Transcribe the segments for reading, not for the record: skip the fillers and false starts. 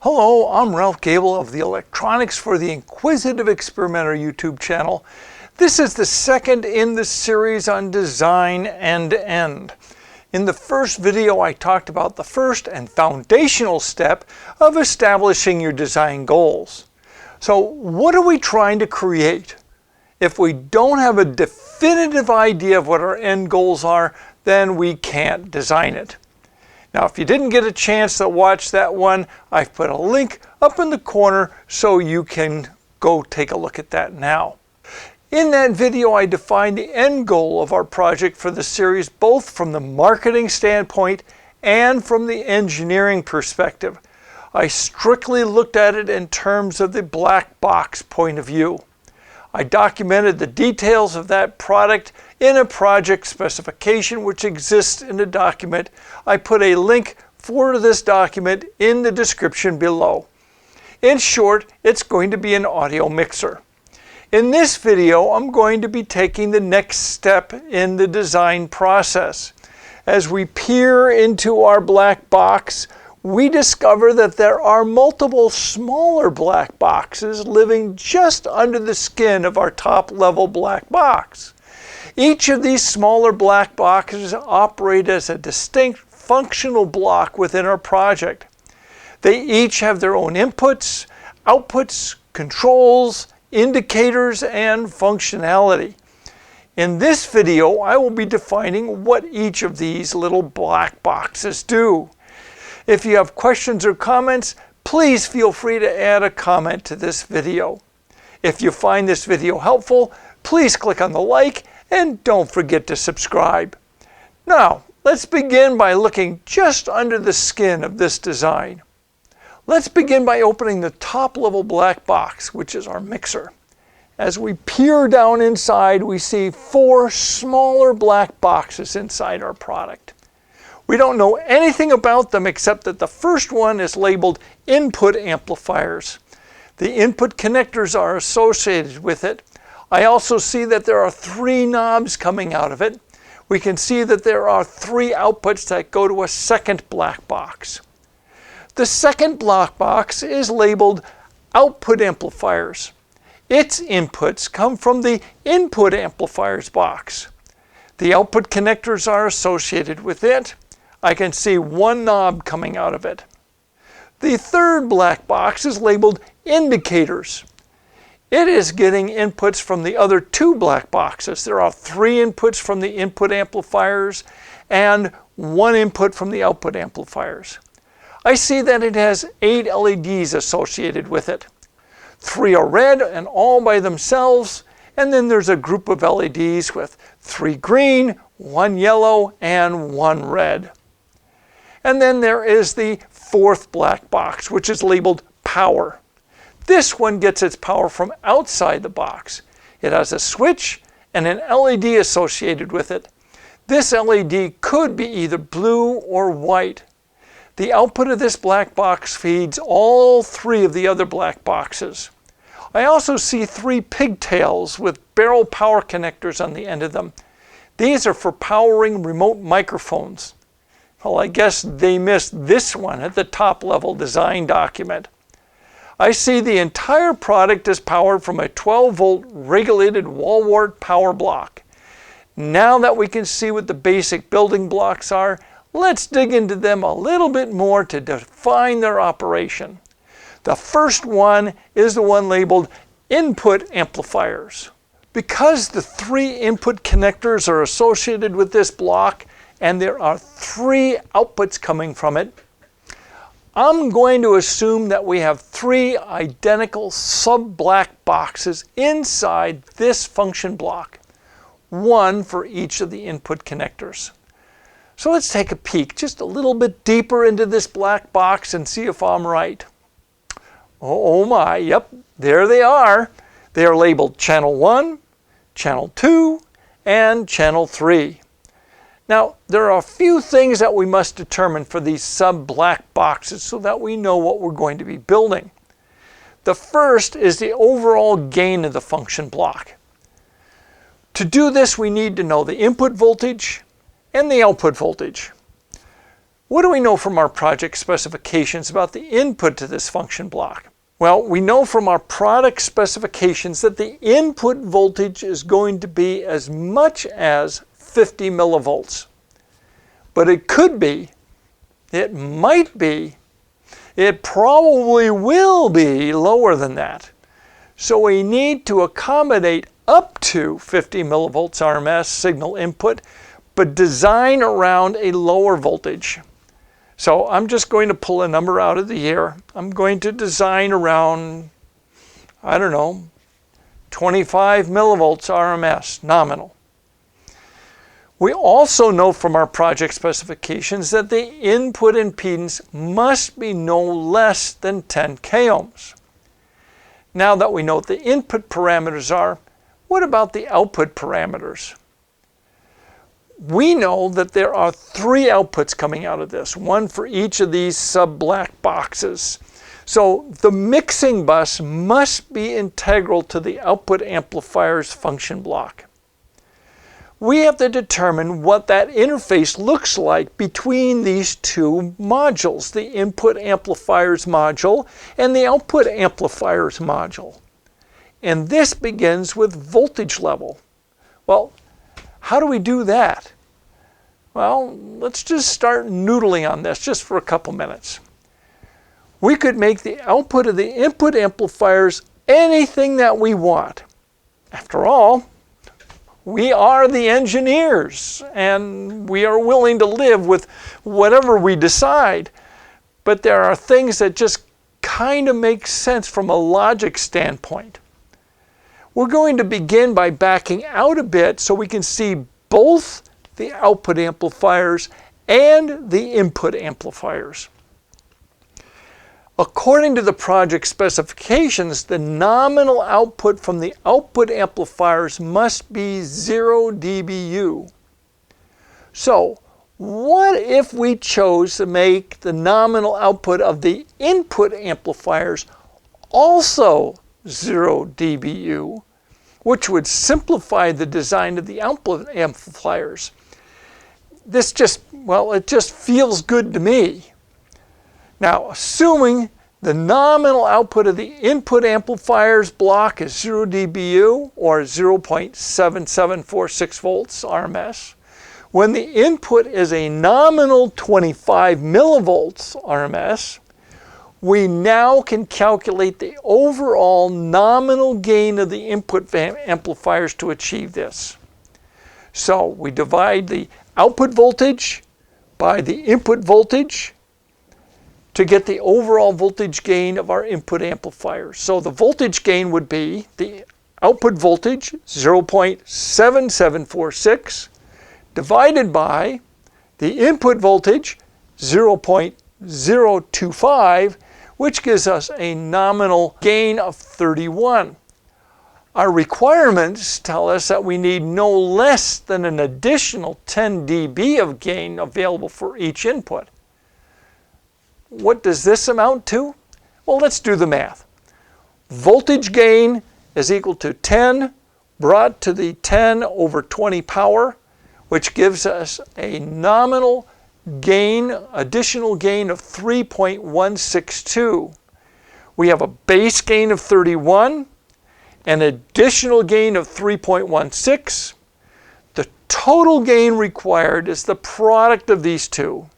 Hello, I'm Ralph Gable of the Electronics for the Inquisitive Experimenter YouTube channel. This is the second in the series on design end-to-end. In the first video, I talked about the first and foundational step of establishing your design goals. So what are we trying to create? If we don't have a definitive idea of what our end goals are, then we can't design it. Now, if you didn't get a chance to watch that one, I've put a link up in the corner so you can go take a look at that now. In that video, I defined the end goal of our project for the series, both from the marketing standpoint and from the engineering perspective. I strictly looked at it in terms of the black box point of view. I documented the details of that product in a project specification which exists in the document. I put a link for this document in the description below. In short, it's going to be an audio mixer. In this video, I'm going to be taking the next step in the design process. As we peer into our black box, we discover that there are multiple smaller black boxes living just under the skin of our top level black box. Each of these smaller black boxes operate as a distinct functional block within our project. They each have their own inputs, outputs, controls, indicators, and functionality. In this video, I will be defining what each of these little black boxes do. If you have questions or comments, please feel free to add a comment to this video. If you find this video helpful, please click on the like and don't forget to subscribe. Now, let's begin by looking just under the skin of this design. Let's begin by opening the top level black box, which is our mixer. As we peer down inside, we see 4 smaller black boxes inside our product. We don't know anything about them except that the first one is labeled input amplifiers. The input connectors are associated with it. I also see that there are 3 knobs coming out of it. We can see that there are 3 outputs that go to a second black box. The second black box is labeled output amplifiers. Its inputs come from the input amplifiers box. The output connectors are associated with it. I can see 1 knob coming out of it. The third black box is labeled indicators. It is getting inputs from the other 2 black boxes. There are 3 inputs from the input amplifiers and 1 input from the output amplifiers. I see that it has 8 LEDs associated with it. 3 are red and all by themselves, and then there's a group of LEDs with 3 green, 1 yellow, and 1 red. And then there is the 4th black box, which is labeled power. This one gets its power from outside the box. It has a switch and an LED associated with it. This LED could be either blue or white. The output of this black box feeds all 3 of the other black boxes. I also see 3 pigtails with barrel power connectors on the end of them. These are for powering remote microphones. Well, I guess they missed this one at the top level design document. I see the entire product is powered from a 12-volt regulated wall wart power block. Now that we can see what the basic building blocks are, let's dig into them a little bit more to define their operation. The first one is the one labeled input amplifiers. Because the 3 input connectors are associated with this block and there are 3 outputs coming from it, I'm going to assume that we have 3 identical sub-black boxes inside this function block, 1 for each of the input connectors. So let's take a peek just a little bit deeper into this black box and see if I'm right. Oh my, yep, there they are. They are labeled channel 1, channel 2, and channel 3. Now, there are a few things that we must determine for these sub-black boxes so that we know what we're going to be building. The first is the overall gain of the function block. To do this, we need to know the input voltage and the output voltage. What do we know from our project specifications about the input to this function block? Well, we know from our product specifications that the input voltage is going to be as much as 50 millivolts. But it could be, it might be, it probably will be lower than that. So we need to accommodate up to 50 millivolts RMS signal input, but design around a lower voltage. So I'm just going to pull a number out of the air. I'm going to design around, I don't know, 25 millivolts RMS, nominal. We also know from our project specifications that the input impedance must be no less than 10 k ohms. Now that we know what the input parameters are, what about the output parameters? We know that there are 3 outputs coming out of this, one for each of these sub-black boxes. So the mixing bus must be integral to the output amplifier's function block. We have to determine what that interface looks like between these 2 modules, the input amplifiers module and the output amplifiers module. And this begins with voltage level. Well, how do we do that? Well, let's just start noodling on this just for a couple minutes. We could make the output of the input amplifiers anything that we want. After all, we are the engineers and we are willing to live with whatever we decide. But there are things that just kind of make sense from a logic standpoint. We're going to begin by backing out a bit so we can see both the output amplifiers and the input amplifiers. According to the project specifications, the nominal output from the output amplifiers must be 0 dBu. So, what if we chose to make the nominal output of the input amplifiers also 0 dBu, which would simplify the design of the output amplifiers? This just feels good to me. Now, assuming the nominal output of the input amplifiers block is 0 dBu or 0.7746 volts RMS, when the input is a nominal 25 millivolts RMS, we now can calculate the overall nominal gain of the input amplifiers to achieve this. So we divide the output voltage by the input voltage to get the overall voltage gain of our input amplifiers. So the voltage gain would be the output voltage, 0.7746, divided by the input voltage, 0.025, which gives us a nominal gain of 31. Our requirements tell us that we need no less than an additional 10 dB of gain available for each input. What does this amount to? Well, let's do the math. Voltage gain is equal to 10 brought to the 10 over 20 power, which gives us a nominal gain, additional gain of 3.162. We have a base gain of 31, an additional gain of 3.16. The total gain required is the product of these two.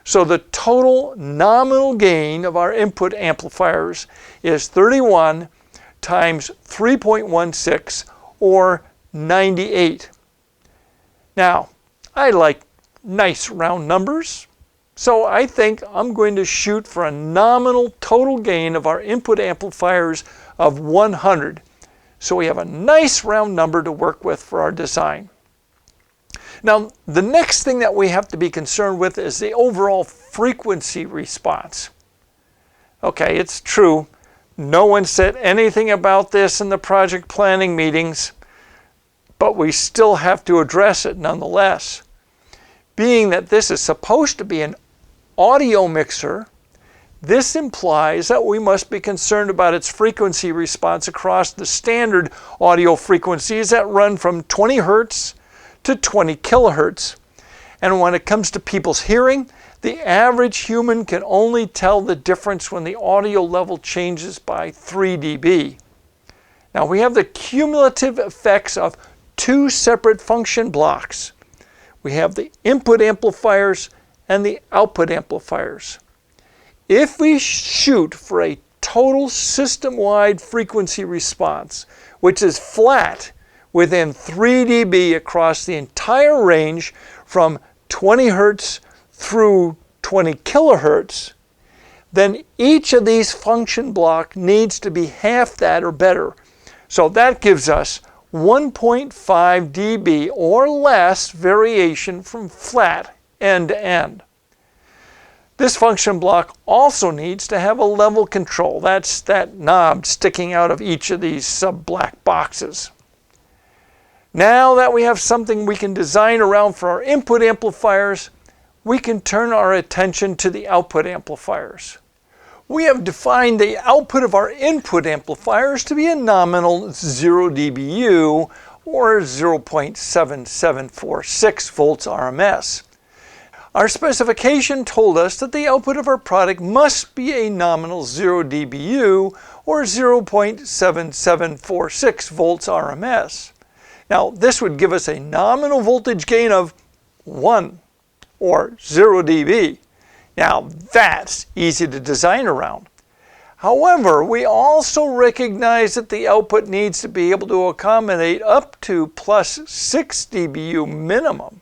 So the total nominal gain of our input amplifiers is 31 times 3.16 or 98. Now, I like nice round numbers, so I think I'm going to shoot for a nominal total gain of our input amplifiers of 100. So we have a nice round number to work with for our design. Now, the next thing that we have to be concerned with is the overall frequency response. Okay, it's true. No one said anything about this in the project planning meetings, but we still have to address it nonetheless. Being that this is supposed to be an audio mixer, this implies that we must be concerned about its frequency response across the standard audio frequencies that run from 20 hertz to 20 kilohertz. And when it comes to people's hearing, the average human can only tell the difference when the audio level changes by 3 dB. Now we have the cumulative effects of 2 separate function blocks. We have the input amplifiers and the output amplifiers. If we shoot for a total system-wide frequency response, which is flat within 3 dB across the entire range from 20 Hz through 20 kilohertz, then each of these function blocks needs to be half that or better. So that gives us 1.5 dB or less variation from flat end to end. This function block also needs to have a level control. That's that knob sticking out of each of these sub-black boxes. Now that we have something we can design around for our input amplifiers, we can turn our attention to the output amplifiers. We have defined the output of our input amplifiers to be a nominal 0 dBu or 0.7746 volts RMS. Our specification told us that the output of our product must be a nominal 0 dBu or 0.7746 volts RMS. Now this would give us a nominal voltage gain of 1 or 0 dB. Now that's easy to design around. However, we also recognize that the output needs to be able to accommodate up to plus 6 dBu minimum.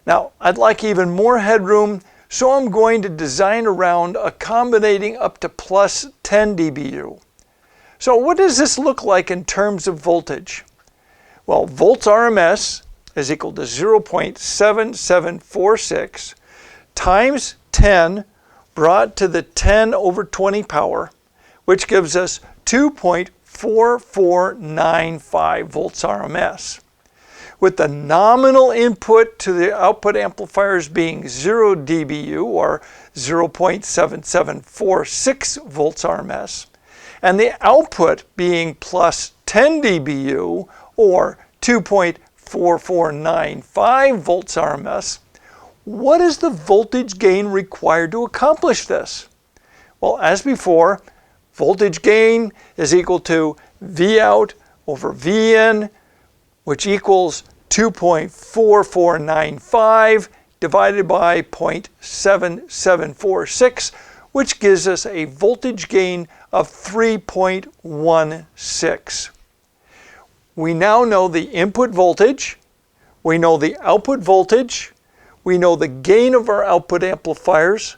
Now I'd like even more headroom, so I'm going to design around accommodating up to plus 10 dBu. So what does this look like in terms of voltage? Well, volts RMS is equal to 0.7746 times 10 brought to the 10 over 20 power, which gives us 2.4495 volts RMS. With the nominal input to the output amplifiers being 0 dBu or 0.7746 volts RMS, and the output being plus 10 dBu or 2.4495 volts RMS, what is the voltage gain required to accomplish this? Well, as before, voltage gain is equal to Vout over Vin, which equals 2.4495 divided by 0.7746, which gives us a voltage gain of 3.16. We now know the input voltage, we know the output voltage, we know the gain of our output amplifiers,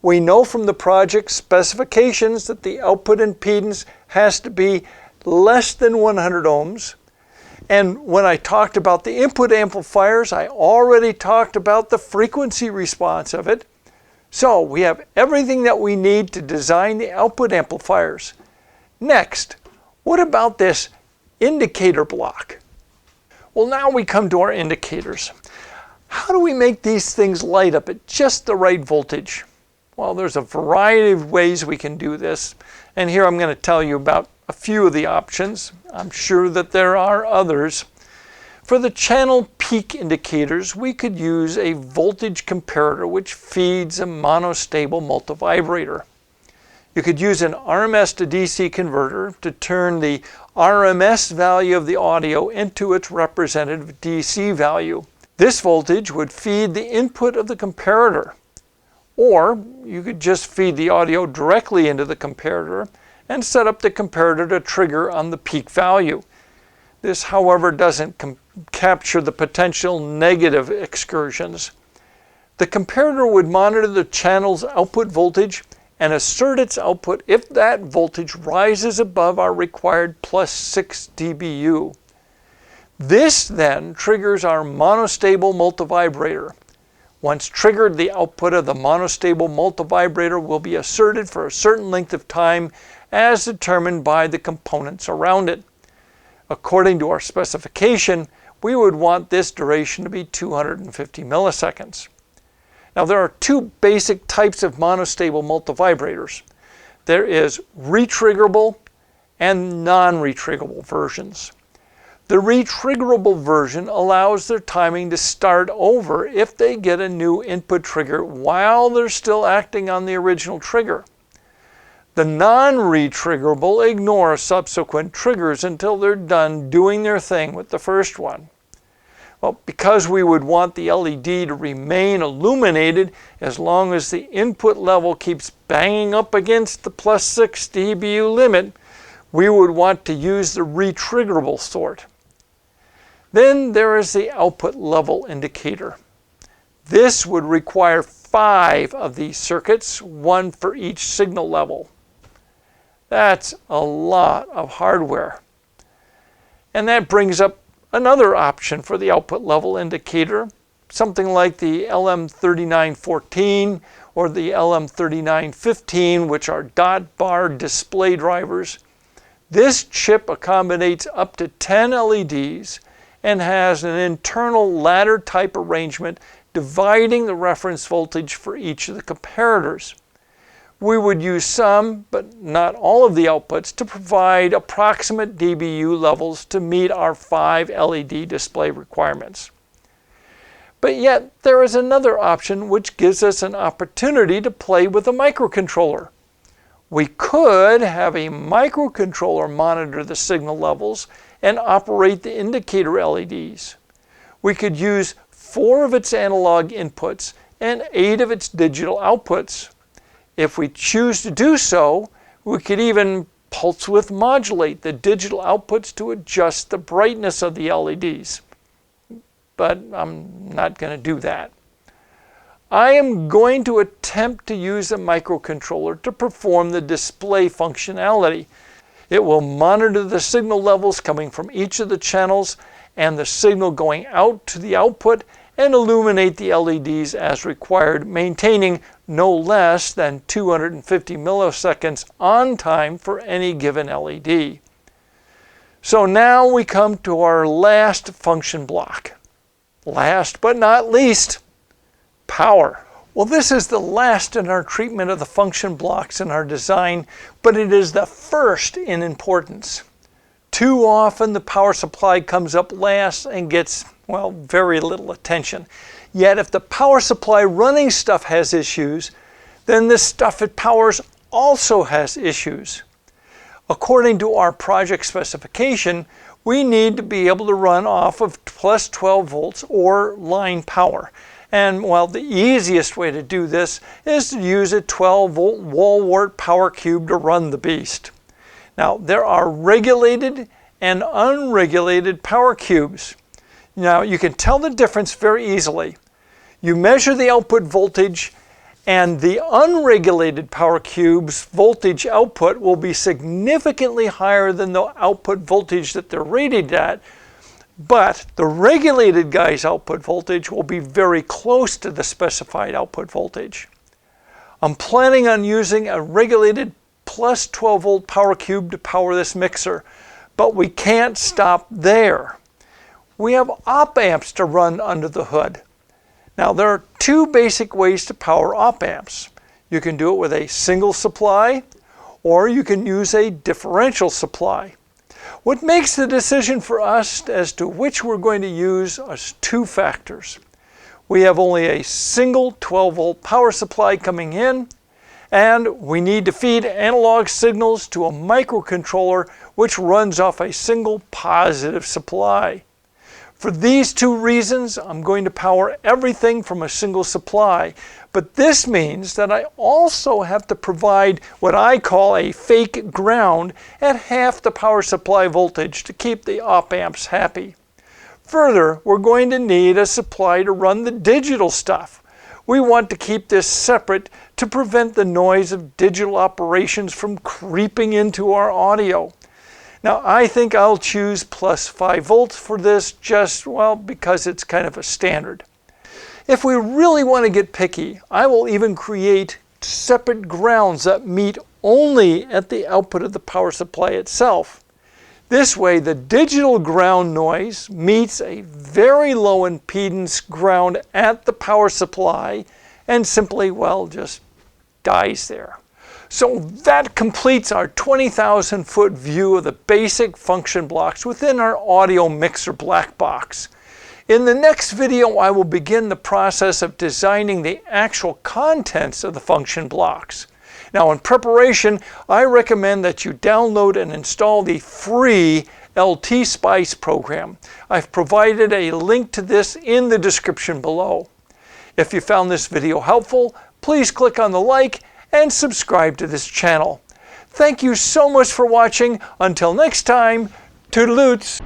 we know from the project specifications that the output impedance has to be less than 100 ohms. And when I talked about the input amplifiers, I already talked about the frequency response of it. So we have everything that we need to design the output amplifiers. Next, what about this indicator block? Well, now we come to our indicators. How do we make these things light up at just the right voltage? Well, there's a variety of ways we can do this, and here I'm going to tell you about a few of the options. I'm sure that there are others. For the channel peak indicators, we could use a voltage comparator which feeds a monostable multivibrator. You could use an RMS to DC converter to turn the RMS value of the audio into its representative DC value. This voltage would feed the input of the comparator. Or you could just feed the audio directly into the comparator and set up the comparator to trigger on the peak value. This, however, doesn't capture the potential negative excursions. The comparator would monitor the channel's output voltage and assert its output if that voltage rises above our required plus 6 dBu. This then triggers our monostable multivibrator. Once triggered, the output of the monostable multivibrator will be asserted for a certain length of time as determined by the components around it. According to our specification, we would want this duration to be 250 milliseconds. Now there are two basic types of monostable multivibrators. There is retriggerable and non-retriggerable versions. The retriggerable version allows their timing to start over if they get a new input trigger while they're still acting on the original trigger. The non-retriggerable ignore subsequent triggers until they're done doing their thing with the first one. Well, because we would want the LED to remain illuminated as long as the input level keeps banging up against the +6 dBu limit, we would want to use the retriggerable sort. Then there is the output level indicator. This would require 5 of these circuits, 1 for each signal level. That's a lot of hardware. And that brings up another option for the output level indicator, something like the LM3914 or the LM3915, which are dot bar display drivers. This chip accommodates up to 10 LEDs and has an internal ladder type arrangement dividing the reference voltage for each of the comparators. We would use some, but not all of the outputs to provide approximate dBu levels to meet our 5 LED display requirements. But yet, there is another option which gives us an opportunity to play with a microcontroller. We could have a microcontroller monitor the signal levels and operate the indicator LEDs. We could use 4 of its analog inputs and 8 of its digital outputs. If we choose to do so, we could even pulse width modulate the digital outputs to adjust the brightness of the LEDs. But I'm not going to do that. I am going to attempt to use a microcontroller to perform the display functionality. It will monitor the signal levels coming from each of the channels and the signal going out to the output and illuminate the LEDs as required, maintaining no less than 250 milliseconds on time for any given LED. So now we come to our last function block. Last but not least, power. Well, this is the last in our treatment of the function blocks in our design, but it is the first in importance. Too often the power supply comes up last and gets, well, very little attention. Yet if the power supply running stuff has issues, then the stuff it powers also has issues. According to our project specification, we need to be able to run off of plus 12 volts or line power. And well, the easiest way to do this is to use a 12-volt wall wart power cube to run the beast. Now, there are regulated and unregulated power cubes. Now, you can tell the difference very easily. You measure the output voltage, and the unregulated power cube's voltage output will be significantly higher than the output voltage that they're rated at, but the regulated guy's output voltage will be very close to the specified output voltage. I'm planning on using a regulated plus 12-volt power cube to power this mixer, but we can't stop there. We have op amps to run under the hood. Now, there are 2 basic ways to power op amps. You can do it with a single supply, or you can use a differential supply. What makes the decision for us as to which we're going to use is 2 factors. We have only a single 12-volt power supply coming in, and we need to feed analog signals to a microcontroller which runs off a single positive supply. For these 2 reasons, I'm going to power everything from a single supply, but this means that I also have to provide what I call a fake ground at half the power supply voltage to keep the op amps happy. Further, we're going to need a supply to run the digital stuff. We want to keep this separate to prevent the noise of digital operations from creeping into our audio. Now, I think I'll choose plus 5 volts for this just, well, because it's kind of a standard. If we really want to get picky, I will even create separate grounds that meet only at the output of the power supply itself. This way, the digital ground noise meets a very low impedance ground at the power supply and simply, well, just dies there. So that completes our 20,000 foot view of the basic function blocks within our audio mixer black box. In the next video, I will begin the process of designing the actual contents of the function blocks. Now, in preparation, I recommend that you download and install the free LT Spice program. I've provided a link to this in the description below. If you found this video helpful, please click on the like and subscribe to this channel. Thank you so much for watching. Until next time, Toodle-Ooots!